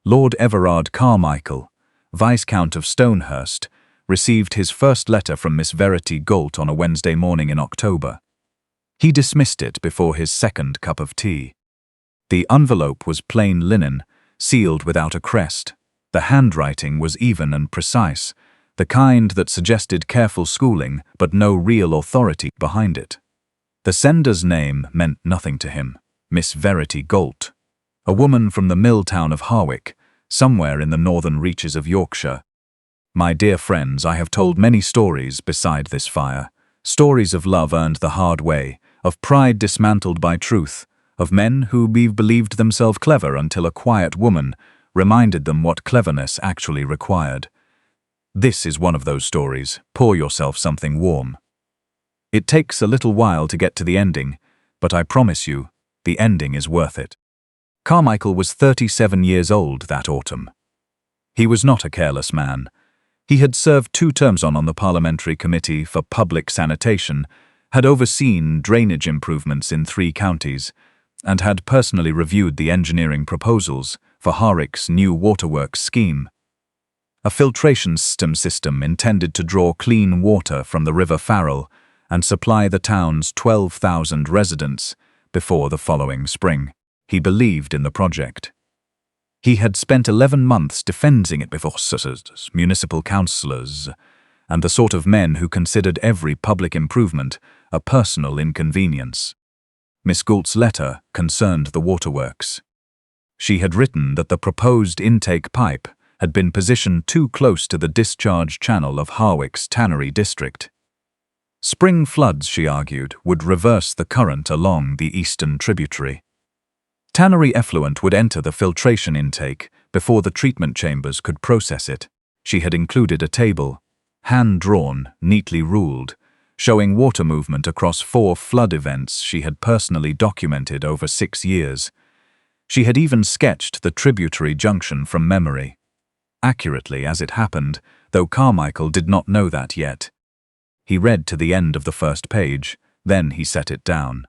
Lord Everard Carmichael, Viscount of Stonehurst, received his first letter from Miss Verity Gault on a Wednesday morning in October. He dismissed it before his second cup of tea. The envelope was plain linen, sealed without a crest. The handwriting was even and precise, the kind that suggested careful schooling but no real authority behind it. The sender's name meant nothing to him. Miss Verity Gault, a woman from the mill town of Harwick, somewhere in the northern reaches of Yorkshire. My dear friends, I have told many stories beside this fire, stories of love earned the hard way, of pride dismantled by truth, of men who believed themselves clever until a quiet woman reminded them what cleverness actually required. This is one of those stories. Pour yourself something warm. It takes a little while to get to the ending, but I promise you, the ending is worth it. Carmichael was 37 years old that autumn. He was not a careless man. He had served 2 terms on the Parliamentary Committee for Public Sanitation, had overseen drainage improvements in 3 counties, and had personally reviewed the engineering proposals for Harwick's new waterworks scheme. A filtration system intended to draw clean water from the River Farrel and supply the town's 12,000 residents before the following spring. He believed in the project. He had spent 11 months defending it before municipal councillors and the sort of men who considered every public improvement a personal inconvenience. Miss Gault's letter concerned the waterworks. She had written that the proposed intake pipe had been positioned too close to the discharge channel of Harwick's tannery district. Spring floods, she argued, would reverse the current along the eastern tributary. Tannery effluent would enter the filtration intake before the treatment chambers could process it. She had included a table, hand-drawn, neatly ruled, showing water movement across 4 flood events she had personally documented over 6 years. She had even sketched the tributary junction from memory. Accurately as it happened, though Carmichael did not know that yet. He read to the end of the first page, then he set it down.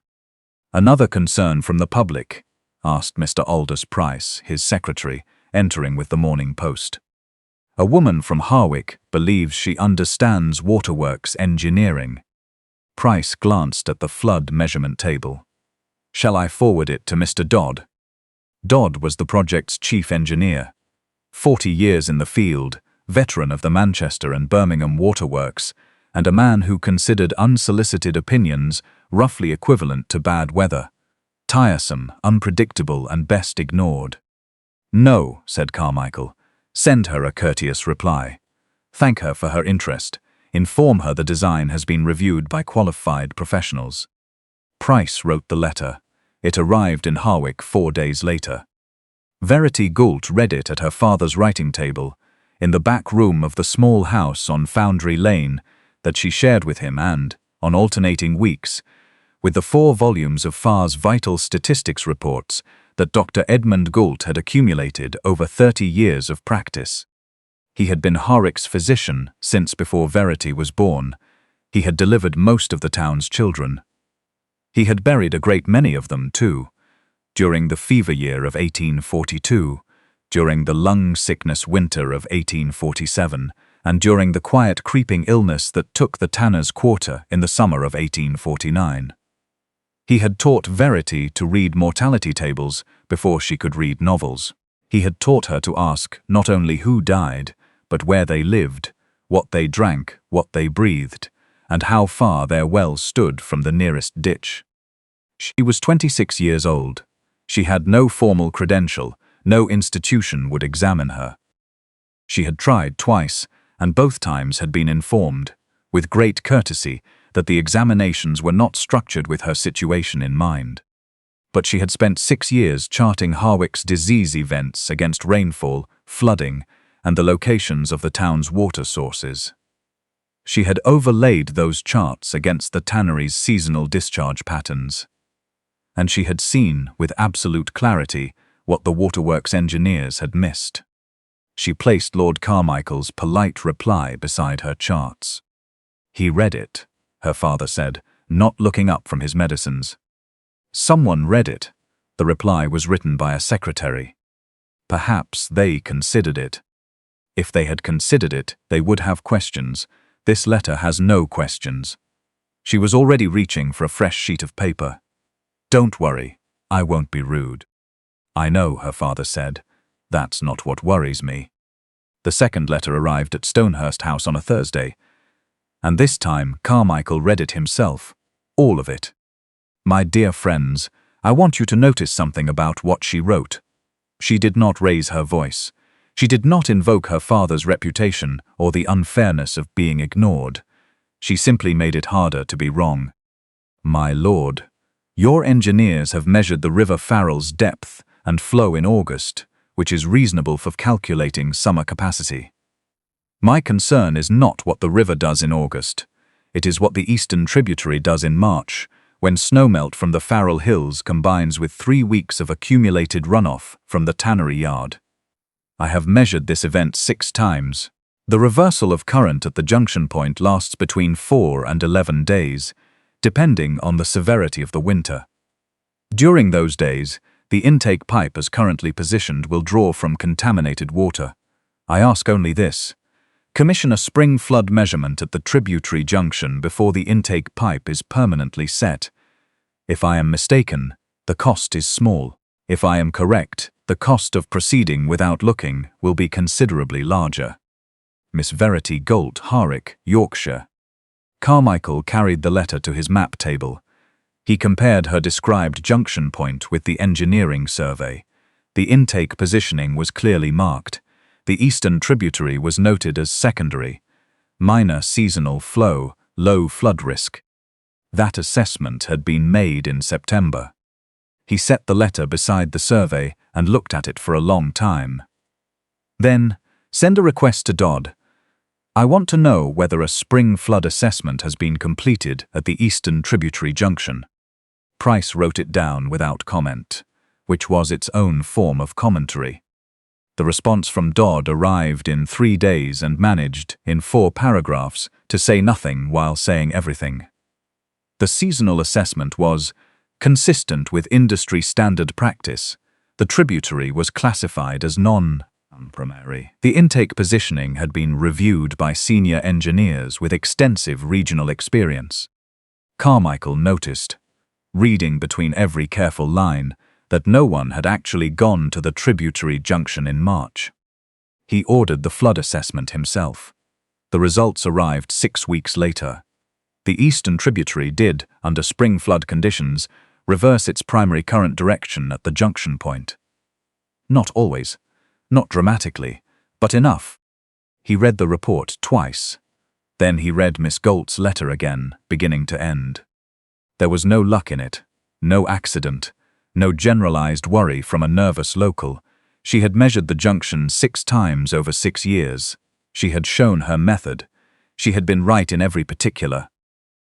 "Another concern from the public?" asked Mr. Aldous Price, his secretary, entering with the Morning Post. "A woman from Harwick believes she understands waterworks engineering." Price glanced at the flood measurement table. "Shall I forward it to Mr. Dodd?" Dodd was the project's chief engineer. 40 years in the field, veteran of the Manchester and Birmingham waterworks, and a man who considered unsolicited opinions roughly equivalent to bad weather. Tiresome, unpredictable, and best ignored. "No," said Carmichael. "Send her a courteous reply. Thank her for her interest. Inform her the design has been reviewed by qualified professionals." Price wrote the letter. It arrived in Harwick 4 days later. Verity Gault read it at her father's writing table, in the back room of the small house on Foundry Lane that she shared with him and, on alternating weeks, with the 4 volumes of Farr's vital statistics reports that Dr. Edmund Gault had accumulated over 30 years of practice. He had been Harwick's physician since before Verity was born. He had delivered most of the town's children. He had buried a great many of them, too, during the fever year of 1842, during the lung sickness winter of 1847, and during the quiet creeping illness that took the Tanners' Quarter in the summer of 1849. He had taught Verity to read mortality tables before she could read novels. He had taught her to ask not only who died, but where they lived, what they drank, what they breathed, and how far their well stood from the nearest ditch. She was 26 years old. She had no formal credential, no institution would examine her. She had tried twice, and both times had been informed, with great courtesy, that the examinations were not structured with her situation in mind. But she had spent 6 years charting Harwick's disease events against rainfall, flooding, and the locations of the town's water sources. She had overlaid those charts against the tannery's seasonal discharge patterns. And she had seen, with absolute clarity, what the waterworks engineers had missed. She placed Lord Carmichael's polite reply beside her charts. "He read it," her father said, not looking up from his medicines. "Someone read it." The reply was written by a secretary. Perhaps they considered it. If they had considered it, they would have questions. This letter has no questions. She was already reaching for a fresh sheet of paper. "Don't worry, I won't be rude." "I know," her father said. "That's not what worries me." The second letter arrived at Stonehurst House on a Thursday, and this time Carmichael read it himself, all of it. "My dear friends, I want you to notice something about what she wrote." She did not raise her voice. She did not invoke her father's reputation or the unfairness of being ignored. She simply made it harder to be wrong. "My lord, your engineers have measured the River Farrel's depth and flow in August, which is reasonable for calculating summer capacity. My concern is not what the river does in August. It is what the eastern tributary does in March, when snowmelt from the Farrel Hills combines with 3 weeks of accumulated runoff from the tannery yard. I have measured this event 6 times. The reversal of current at the junction point lasts between 4 and 11 days, depending on the severity of the winter. During those days, the intake pipe as currently positioned will draw from contaminated water. I ask only this: commission a spring flood measurement at the tributary junction before the intake pipe is permanently set. If I am mistaken, the cost is small. If I am correct, the cost of proceeding without looking will be considerably larger. Miss Verity Gault, Harwich, Yorkshire. Carmichael carried the letter to his map table. He compared her described junction point with the engineering survey. The intake positioning was clearly marked. The eastern tributary was noted as secondary. Minor seasonal flow, low flood risk. That assessment had been made in September. He set the letter beside the survey and looked at it for a long time. Then, send a request to Dodd. I want to know whether a spring flood assessment has been completed at the eastern tributary junction. Price wrote it down without comment, which was its own form of commentary. The response from Dodd arrived in 3 days and managed, in 4 paragraphs, to say nothing while saying everything. The seasonal assessment was consistent with industry standard practice. The tributary was classified as non-primary. The intake positioning had been reviewed by senior engineers with extensive regional experience. Carmichael noticed, reading between every careful line, that no one had actually gone to the tributary junction in March. He ordered the flood assessment himself. The results arrived 6 weeks later. The eastern tributary did, under spring flood conditions, reverse its primary current direction at the junction point. Not always, not dramatically, but enough. He read the report twice. Then he read Miss Gault's letter again, beginning to end. There was no luck in it, no accident, no generalized worry from a nervous local. She had measured the junction 6 times over 6 years. She had shown her method. She had been right in every particular.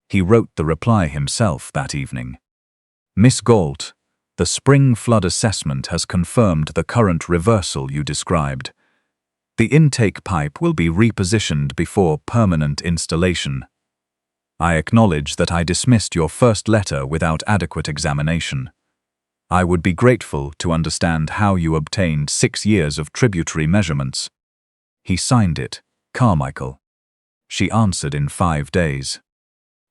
He wrote the reply himself that evening. Miss Gault, the spring flood assessment has confirmed the current reversal you described. The intake pipe will be repositioned before permanent installation. I acknowledge that I dismissed your first letter without adequate examination. I would be grateful to understand how you obtained 6 years of tributary measurements. He signed it, Carmichael. She answered in 5 days.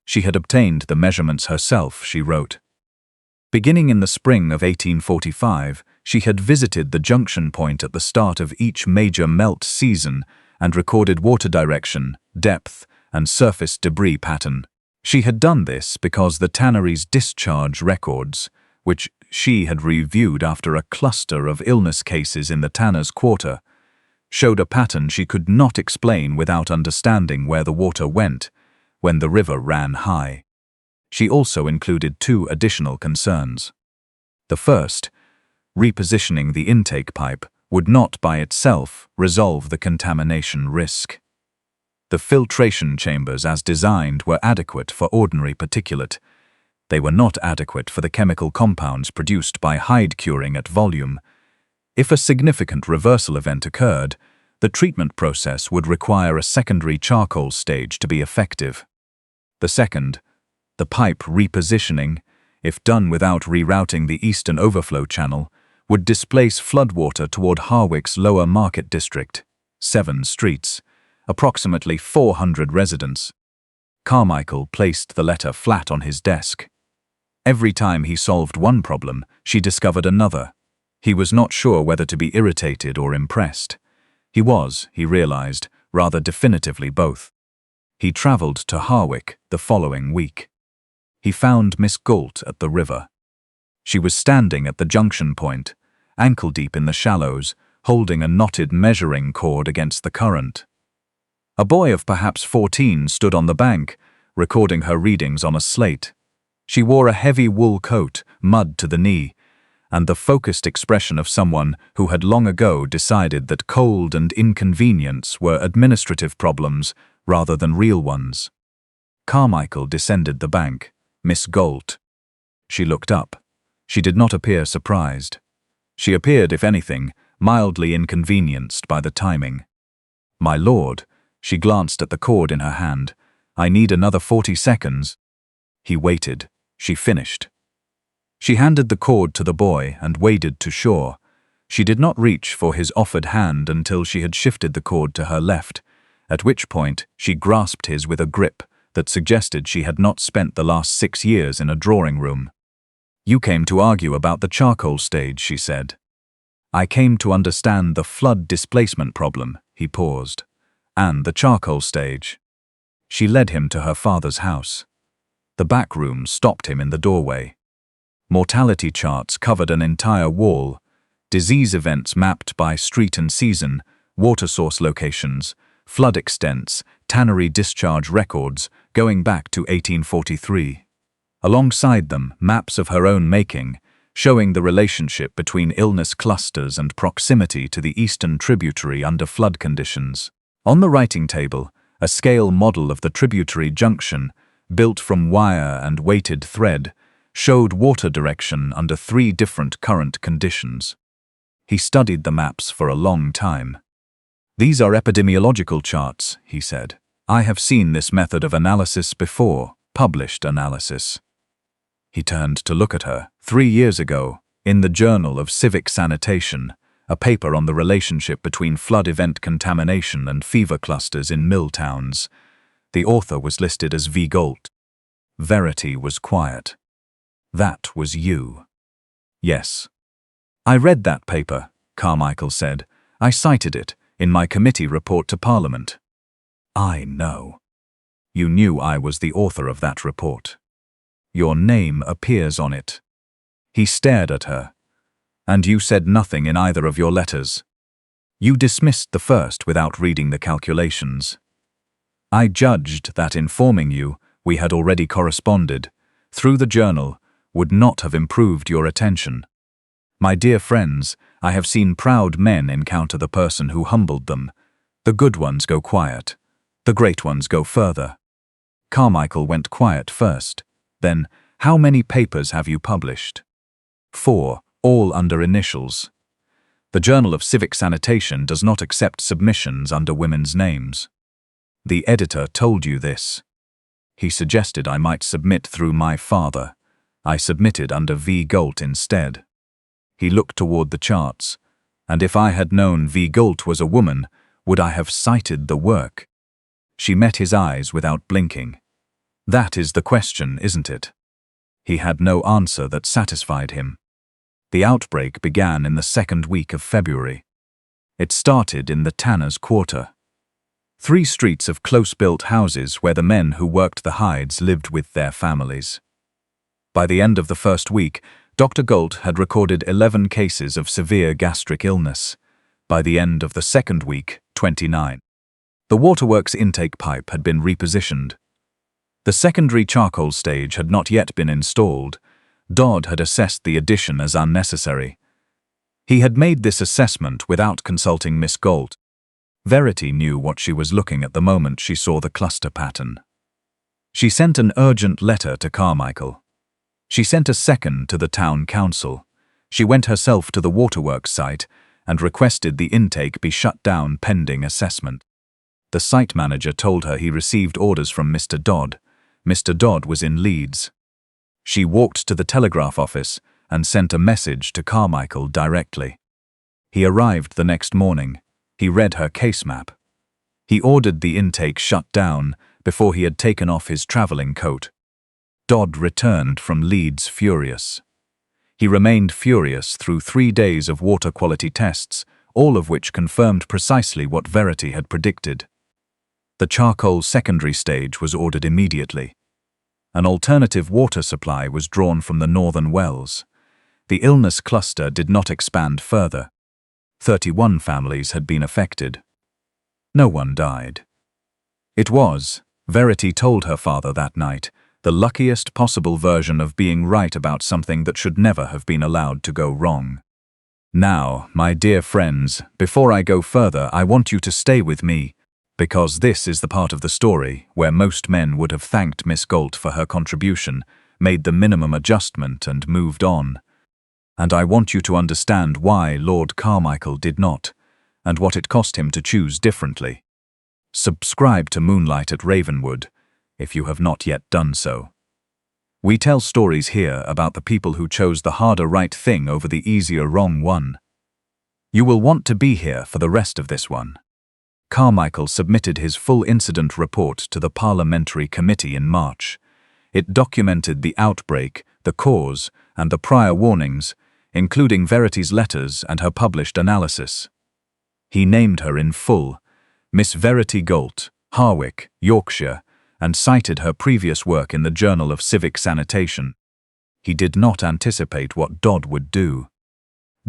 She had obtained the measurements herself, she wrote. Beginning in the spring of 1845, she had visited the junction point at the start of each major melt season and recorded water direction, depth, and surface debris pattern. She had done this because the tannery's discharge records, which she had reviewed after a cluster of illness cases in the tanner's quarter, showed a pattern she could not explain without understanding where the water went when the river ran high. She also included 2 additional concerns. The first, repositioning the intake pipe, would not by itself resolve the contamination risk. The filtration chambers as designed were adequate for ordinary particulate. They were not adequate for the chemical compounds produced by hide curing at volume. If a significant reversal event occurred, the treatment process would require a secondary charcoal stage to be effective. The second, the pipe repositioning, if done without rerouting the eastern overflow channel, would displace floodwater toward Harwick's lower market district, 7 streets, approximately 400 residents. Carmichael placed the letter flat on his desk. Every time he solved one problem, she discovered another. He was not sure whether to be irritated or impressed. He was, he realized, rather definitively both. He traveled to Harwick the following week. He found Miss Gault at the river. She was standing at the junction point, ankle-deep in the shallows, holding a knotted measuring cord against the current. A boy of perhaps 14 stood on the bank, recording her readings on a slate. She wore a heavy wool coat, mud to the knee, and the focused expression of someone who had long ago decided that cold and inconvenience were administrative problems rather than real ones. Carmichael descended the bank. Miss Gault. She looked up. She did not appear surprised. She appeared, if anything, mildly inconvenienced by the timing. "My lord," she glanced at the cord in her hand, "I need another 40 seconds. He waited. She finished. She handed the cord to the boy and waded to shore. She did not reach for his offered hand until she had shifted the cord to her left, at which point she grasped his with a grip that suggested she had not spent the last 6 years in a drawing room. "You came to argue about the charcoal stage," she said. "I came to understand the flood displacement problem," he paused, "and the charcoal stage." She led him to her father's house. The back room stopped him in the doorway. Mortality charts covered an entire wall, disease events mapped by street and season, water source locations, flood extents, tannery discharge records going back to 1843. Alongside them, maps of her own making, showing the relationship between illness clusters and proximity to the eastern tributary under flood conditions. On the writing table, a scale model of the tributary junction, built from wire and weighted thread, showed water direction under 3 different current conditions. He studied the maps for a long time. "These are epidemiological charts," he said. "I have seen this method of analysis before, published analysis." He turned to look at her. 3 years ago, in the Journal of Civic Sanitation, a paper on the relationship between flood event contamination and fever clusters in mill towns, the author was listed as V. Gault. Verity was quiet. "That was you." "Yes." "I read that paper," Carmichael said. "I cited it in my committee report to Parliament." "I know. You knew I was the author of that report. Your name appears on it." He stared at her. "And you said nothing in either of your letters. You dismissed the first without reading the calculations. I judged that informing you we had already corresponded, through the journal, would not have improved your attention. My dear friends, I have seen proud men encounter the person who humbled them. The good ones go quiet. The great ones go further." Carmichael went quiet first. Then, "How many papers have you published?" 4, all under initials. The Journal of Civic Sanitation does not accept submissions under women's names. The editor told you this. He suggested I might submit through my father. I submitted under V. Gault instead. He looked toward the charts, and if I had known V. Gault was a woman, would I have cited the work? She met his eyes without blinking. "That is the question, isn't it?" He had no answer that satisfied him. The outbreak began in the 2nd week of February. It started in the Tanners' Quarter. 3 streets of close-built houses where the men who worked the hides lived with their families. By the end of the 1st week, Dr. Gault had recorded 11 cases of severe gastric illness. By the end of the 2nd week, 29. The waterworks intake pipe had been repositioned. The secondary charcoal stage had not yet been installed. Dodd had assessed the addition as unnecessary. He had made this assessment without consulting Miss Gault. Verity knew what she was looking at the moment she saw the cluster pattern. She sent an urgent letter to Carmichael. She sent a second to the town council. She went herself to the waterworks site and requested the intake be shut down pending assessment. The site manager told her he received orders from Mr. Dodd. Mr. Dodd was in Leeds. She walked to the telegraph office and sent a message to Carmichael directly. He arrived the next morning. He read her case map. He ordered the intake shut down before he had taken off his travelling coat. Dodd returned from Leeds furious. He remained furious through 3 days of water quality tests, all of which confirmed precisely what Verity had predicted. The charcoal secondary stage was ordered immediately. An alternative water supply was drawn from the northern wells. The illness cluster did not expand further. 31 families had been affected. No one died. It was, Verity told her father that night, the luckiest possible version of being right about something that should never have been allowed to go wrong. Now, my dear friends, before I go further, I want you to stay with me, because this is the part of the story where most men would have thanked Miss Gault for her contribution, made the minimum adjustment and moved on. And I want you to understand why Lord Carmichael did not, and what it cost him to choose differently. Subscribe to Moonlight at Ravenwood, if you have not yet done so. We tell stories here about the people who chose the harder right thing over the easier wrong one. You will want to be here for the rest of this one. Carmichael submitted his full incident report to the Parliamentary Committee in March. It documented the outbreak, the cause, and the prior warnings, including Verity's letters and her published analysis. He named her in full, Miss Verity Gault, Harwick, Yorkshire, and cited her previous work in the Journal of Civic Sanitation. He did not anticipate what Dodd would do.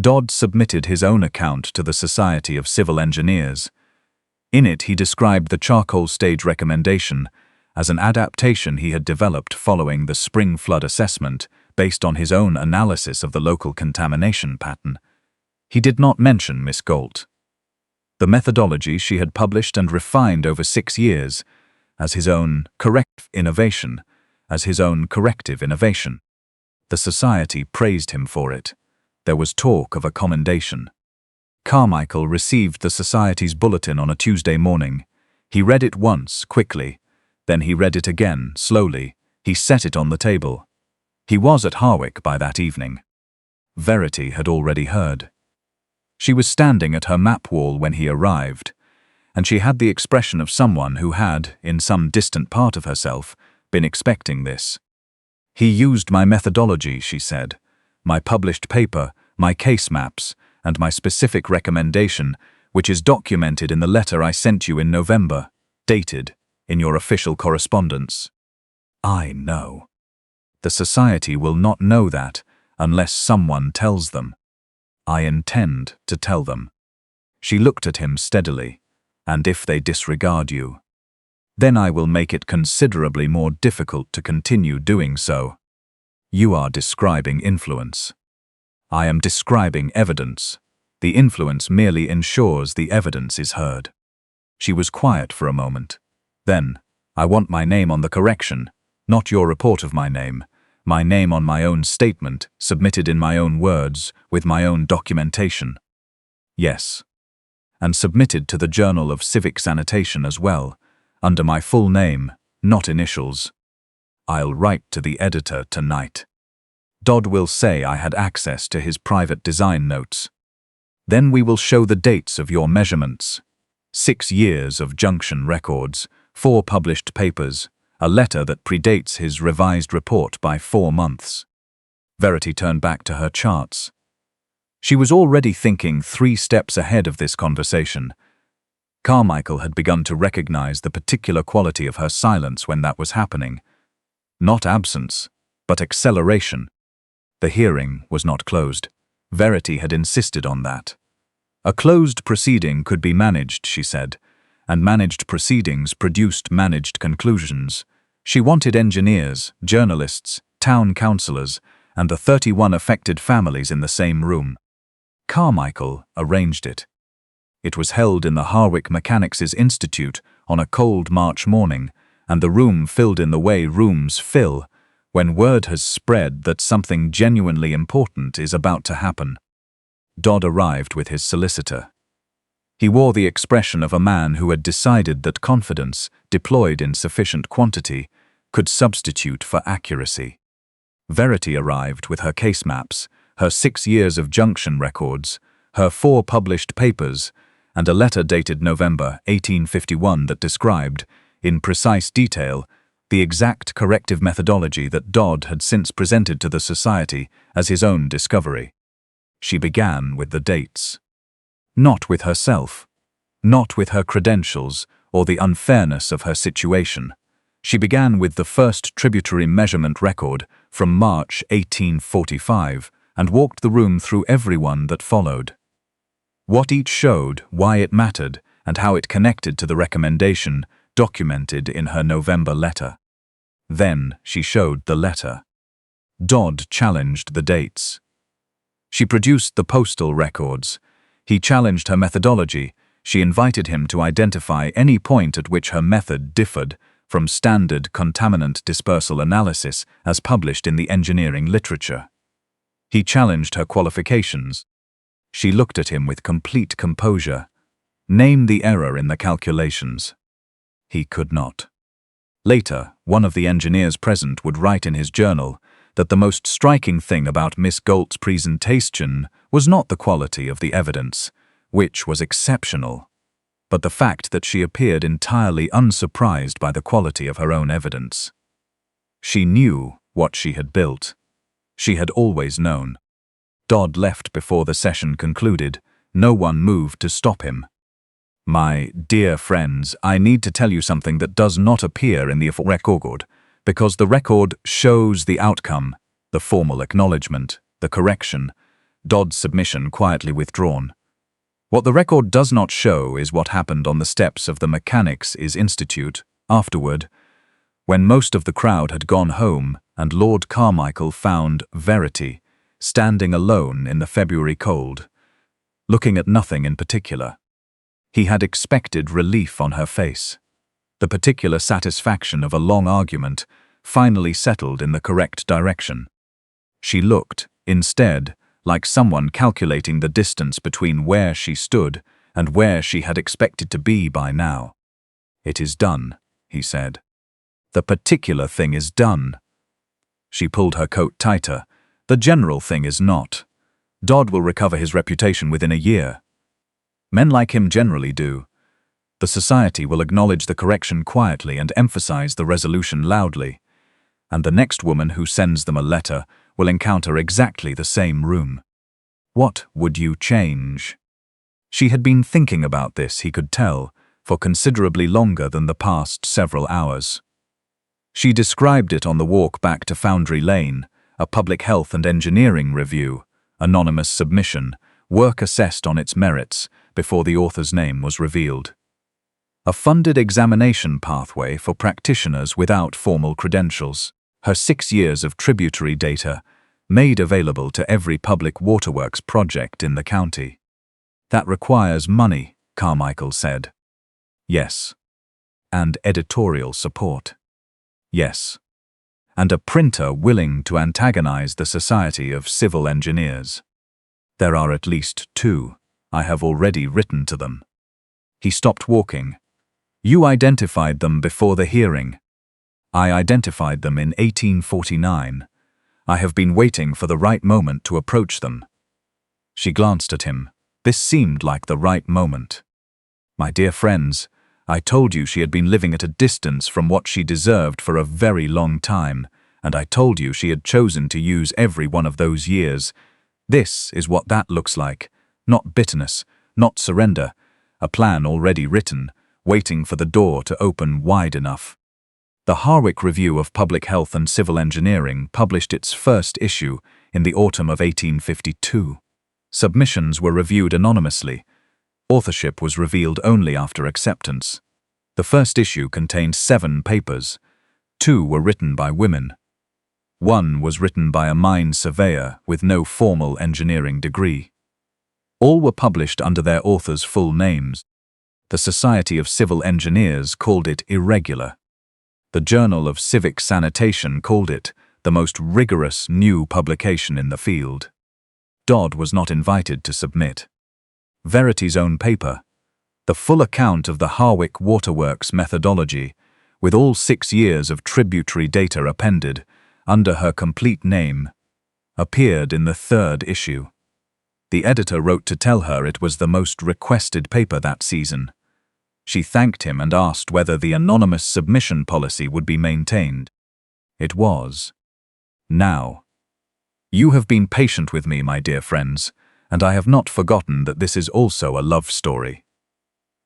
Dodd submitted his own account to the Society of Civil Engineers. In it, he described the charcoal stage recommendation as an adaptation he had developed following the spring flood assessment based on his own analysis of the local contamination pattern. He did not mention Miss Gault. The methodology she had published and refined over 6 years as his own corrective innovation. The society praised him for it. There was talk of a commendation. Carmichael received the society's bulletin on a Tuesday morning. He read it once, quickly. Then he read it again, slowly. He set it on the table. He was at Harwick by that evening. Verity had already heard. She was standing at her map wall when he arrived, and she had the expression of someone who had, in some distant part of herself, been expecting this. He used my methodology, she said, my published paper, my case maps, and my specific recommendation, which is documented in the letter I sent you in November, dated, in your official correspondence. I know. The society will not know that unless someone tells them. I intend to tell them. She looked at him steadily. And if they disregard you, then I will make it considerably more difficult to continue doing so. You are describing influence. I am describing evidence. The influence merely ensures the evidence is heard. She was quiet for a moment. Then, I want my name on the correction, not your report of my name on my own statement, submitted in my own words, with my own documentation. Yes. And submitted to the Journal of Civic Sanitation as well, under my full name, not initials. I'll write to the editor tonight. Dodd will say I had access to his private design notes. Then we will show the dates of your measurements. 6 years of junction records, 4 published papers, a letter that predates his revised report by 4 months. Verity turned back to her charts. She was already thinking 3 steps ahead of this conversation. Carmichael had begun to recognize the particular quality of her silence when that was happening. Not absence, but acceleration. The hearing was not closed. Verity had insisted on that. A closed proceeding could be managed, she said, and managed proceedings produced managed conclusions. She wanted engineers, journalists, town councillors, and the 31 affected families in the same room. Carmichael arranged it. It was held in the Harwick Mechanics' Institute on a cold March morning, and the room filled in the way rooms fill when word has spread that something genuinely important is about to happen. Dodd arrived with his solicitor. He wore the expression of a man who had decided that confidence, deployed in sufficient quantity, could substitute for accuracy. Verity arrived with her case maps, her 6 years of junction records, her 4 published papers, and a letter dated November 1851 that described, in precise detail, the exact corrective methodology that Dodd had since presented to the Society as his own discovery. She began with the dates. Not with herself, not with her credentials or the unfairness of her situation. She began with the first tributary measurement record from March 1845 and walked the room through every one that followed. What each showed, why it mattered, and how it connected to the recommendation documented in her November letter. Then she showed the letter. Dodd challenged the dates. She produced the postal records. He challenged her methodology. She invited him to identify any point at which her method differed from standard contaminant dispersal analysis as published in the engineering literature. He challenged her qualifications. She looked at him with complete composure. Name the error in the calculations. He could not. Later, one of the engineers present would write in his journal that the most striking thing about Miss Gault's presentation was not the quality of the evidence, which was exceptional, but the fact that she appeared entirely unsurprised by the quality of her own evidence. She knew what she had built. She had always known. Dodd left before the session concluded. No one moved to stop him. My dear friends, I need to tell you something that does not appear in the record, because the record shows the outcome, the formal acknowledgement, the correction, Dodd's submission quietly withdrawn. What the record does not show is what happened on the steps of the Mechanics' Institute afterward, when most of the crowd had gone home and Lord Carmichael found Verity standing alone in the February cold, looking at nothing in particular. He had expected relief on her face. The particular satisfaction of a long argument finally settled in the correct direction. She looked, instead, like someone calculating the distance between where she stood and where she had expected to be by now. It is done, he said. The particular thing is done. She pulled her coat tighter. The general thing is not. Dodd will recover his reputation within a year. Men like him generally do. The Society will acknowledge the correction quietly and emphasize the resolution loudly, and the next woman who sends them a letter will encounter exactly the same room. What would you change? She had been thinking about this, he could tell, for considerably longer than the past several hours. She described it on the walk back to Foundry Lane, a public health and engineering review, anonymous submission, work assessed on its merits before the author's name was revealed. A funded examination pathway for practitioners without formal credentials. Her 6 years of tributary data made available to every public waterworks project in the county. That requires money, Carmichael said. Yes. And editorial support. Yes. And a printer willing to antagonize the Society of Civil Engineers. There are at least 2. I have already written to them. He stopped walking. You identified them before the hearing. I identified them in 1849. I have been waiting for the right moment to approach them. She glanced at him. This seemed like the right moment. My dear friends, I told you she had been living at a distance from what she deserved for a very long time, and I told you she had chosen to use every one of those years. This is what that looks like. Not bitterness, not surrender. A plan already written, waiting for the door to open wide enough. The Harwick Review of Public Health and Civil Engineering published its first issue in the autumn of 1852. Submissions were reviewed anonymously. Authorship was revealed only after acceptance. The first issue contained 7 papers. 2 were written by women. 1 was written by a mine surveyor with no formal engineering degree. All were published under their authors' full names. The Society of Civil Engineers called it irregular. The Journal of Civic Sanitation called it the most rigorous new publication in the field. Dodd was not invited to submit. Verity's own paper, the full account of the Harwick Waterworks methodology, with all 6 years of tributary data appended, under her complete name, appeared in the 3rd issue. The editor wrote to tell her it was the most requested paper that season. She thanked him and asked whether the anonymous submission policy would be maintained. It was. Now. You have been patient with me, my dear friends, and I have not forgotten that this is also a love story.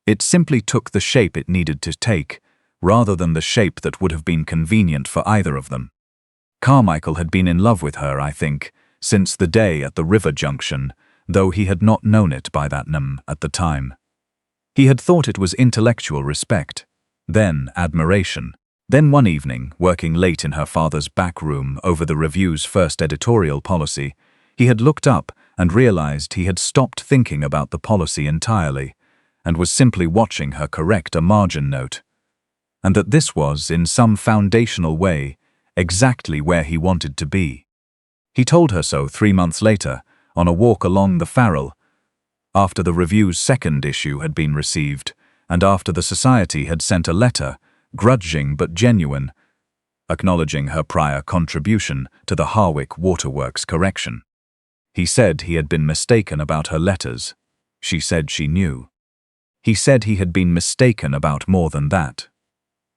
It simply took the shape it needed to take, rather than the shape that would have been convenient for either of them. Carmichael had been in love with her, I think, since the day at the river junction, though he had not known it by that name at the time. He had thought it was intellectual respect, then admiration. Then one evening, working late in her father's back room over the review's first editorial policy, he had looked up and realized he had stopped thinking about the policy entirely, and was simply watching her correct a margin note, and that this was, in some foundational way, exactly where he wanted to be. He told her so 3 months later, on a walk along the Farrel, after the review's 2nd issue had been received, and after the Society had sent a letter, grudging but genuine, acknowledging her prior contribution to the Harwick waterworks correction. He said he had been mistaken about her letters. She said she knew. He said he had been mistaken about more than that.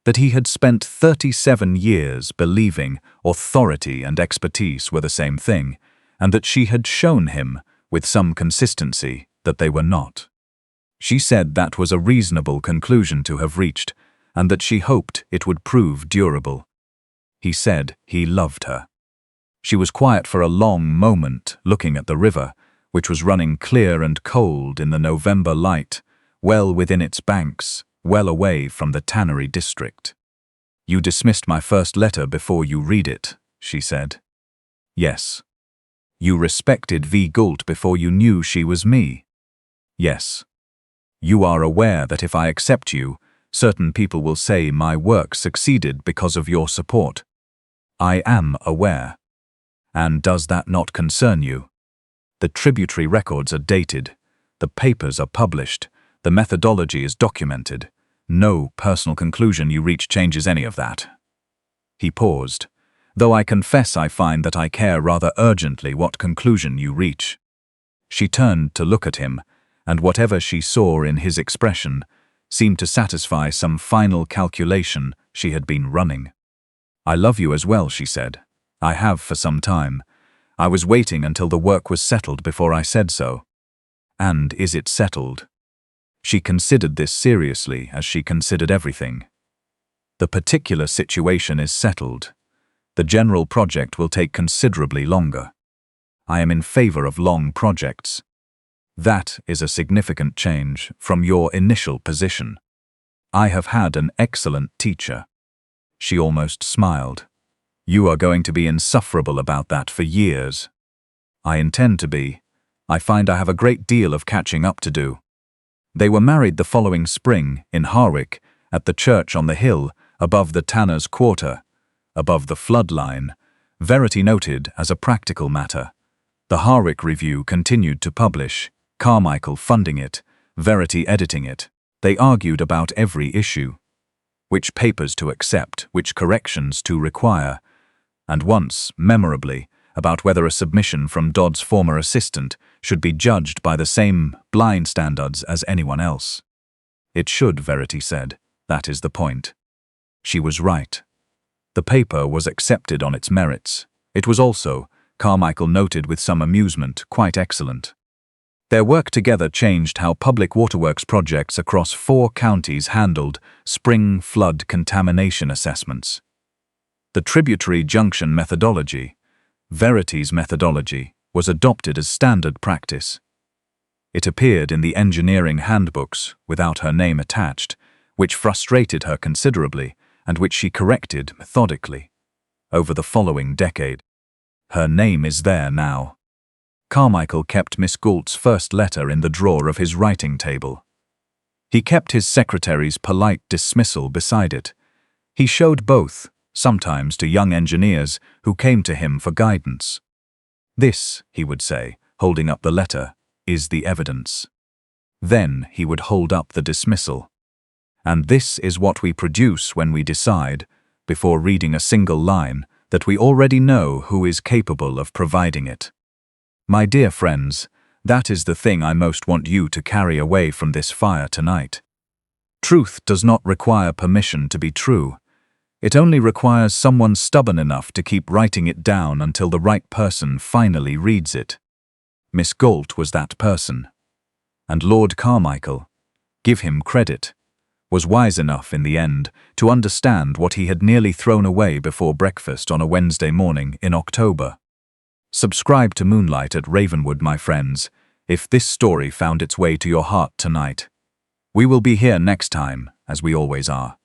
That he had spent 37 years believing authority and expertise were the same thing, and that she had shown him, with some consistency, that they were not. She said that was a reasonable conclusion to have reached, and that she hoped it would prove durable. He said he loved her. She was quiet for a long moment, looking at the river, which was running clear and cold in the November light, well within its banks, well away from the tannery district. "You dismissed my first letter before you read it," she said. "Yes." "You respected V. Gault before you knew she was me." "Yes." "You are aware that if I accept you, certain people will say my work succeeded because of your support." "I am aware." "And does that not concern you? The tributary records are dated, the papers are published, the methodology is documented. No personal conclusion you reach changes any of that." He paused. "Though I confess I find that I care rather urgently what conclusion you reach." She turned to look at him, and whatever she saw in his expression seemed to satisfy some final calculation she had been running. "I love you as well," she said. "I have for some time. I was waiting until the work was settled before I said so." "And is it settled?" She considered this seriously, as she considered everything. "The particular situation is settled. The general project will take considerably longer. I am in favor of long projects. That is a significant change from your initial position. I have had an excellent teacher." She almost smiled. "You are going to be insufferable about that for years." "I intend to be. I find I have a great deal of catching up to do." They were married the following spring, in Harwick, at the church on the hill, above the Tanner's Quarter, above the flood line, Verity noted as a practical matter. The Harwick Review continued to publish, Carmichael funding it, Verity editing it. They argued about every issue, which papers to accept, which corrections to require, and once, memorably, about whether a submission from Dodd's former assistant should be judged by the same blind standards as anyone else. It should, Verity said. That is the point. She was right. The paper was accepted on its merits. It was also, Carmichael noted with some amusement, quite excellent. Their work together changed how public waterworks projects across 4 counties handled spring flood contamination assessments. The tributary junction methodology, Verity's methodology, was adopted as standard practice. It appeared in the engineering handbooks, without her name attached, which frustrated her considerably, and which she corrected methodically over the following decade. Her name is there now. Carmichael kept Miss Gault's first letter in the drawer of his writing table. He kept his secretary's polite dismissal beside it. He showed both, sometimes to young engineers who came to him for guidance. "This," he would say, holding up the letter, "is the evidence." Then he would hold up the dismissal. "And this is what we produce when we decide, before reading a single line, that we already know who is capable of providing it. My dear friends, that is the thing I most want you to carry away from this fire tonight. Truth does not require permission to be true. It only requires someone stubborn enough to keep writing it down until the right person finally reads it. Miss Gault was that person. And Lord Carmichael, give him credit, was wise enough in the end to understand what he had nearly thrown away before breakfast on a Wednesday morning in October. Subscribe to Moonlight at Ravenwood, my friends, if this story found its way to your heart tonight. We will be here next time, as we always are.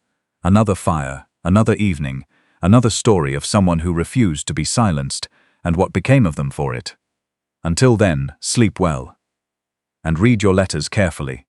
Another fire, another evening, another story of someone who refused to be silenced, and what became of them for it. Until then, sleep well. And read your letters carefully.